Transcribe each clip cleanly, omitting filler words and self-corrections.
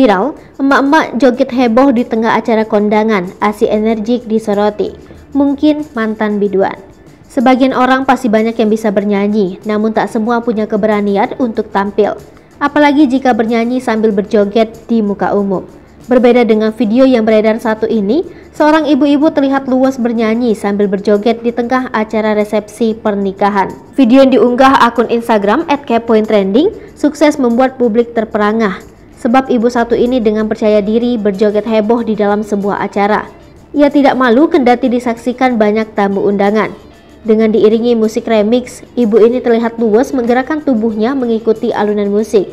Viral, emak-emak joget heboh di tengah acara kondangan, aksi energik disoroti. Mungkin mantan biduan. Sebagian orang pasti banyak yang bisa bernyanyi, namun tak semua punya keberanian untuk tampil. Apalagi jika bernyanyi sambil berjoget di muka umum. Berbeda dengan video yang beredar satu ini, seorang ibu-ibu terlihat luas bernyanyi sambil berjoget di tengah acara resepsi pernikahan. Video yang diunggah akun Instagram @kepointrending sukses membuat publik terperangah. Sebab ibu satu ini dengan percaya diri berjoget heboh di dalam sebuah acara. Ia tidak malu kendati disaksikan banyak tamu undangan. Dengan diiringi musik remix, ibu ini terlihat luas menggerakkan tubuhnya mengikuti alunan musik.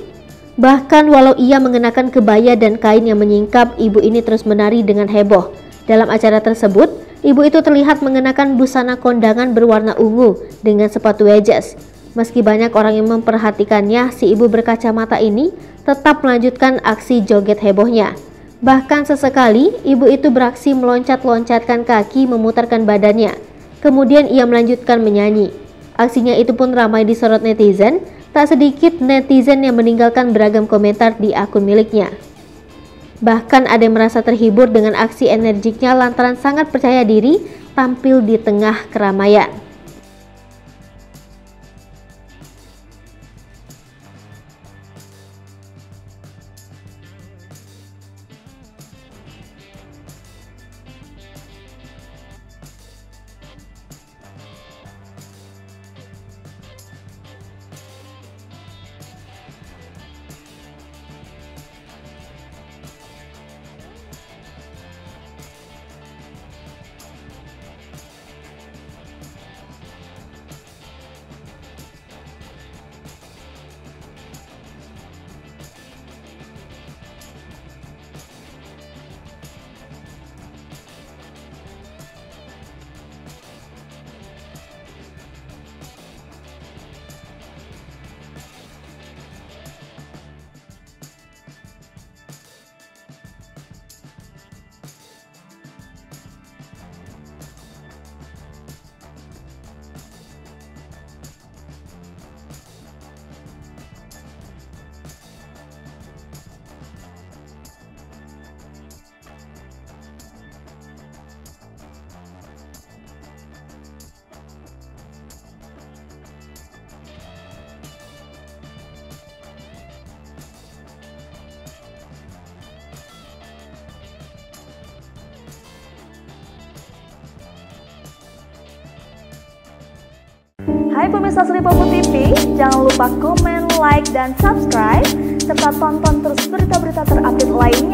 Bahkan walau ia mengenakan kebaya dan kain yang menyingkap, ibu ini terus menari dengan heboh. Dalam acara tersebut, ibu itu terlihat mengenakan busana kondangan berwarna ungu dengan sepatu wedges. Meski banyak orang yang memperhatikannya, si ibu berkacamata ini tetap melanjutkan aksi joget hebohnya. Bahkan sesekali, ibu itu beraksi meloncat-loncatkan kaki memutarkan badannya. Kemudian ia melanjutkan menyanyi. Aksinya itu pun ramai disorot netizen, tak sedikit netizen yang meninggalkan beragam komentar di akun miliknya. Bahkan ada yang merasa terhibur dengan aksi energiknya lantaran sangat percaya diri tampil di tengah keramaian. Hai pemirsa Selipopo TV, jangan lupa komen, like, dan subscribe, serta tonton terus berita-berita terupdate lainnya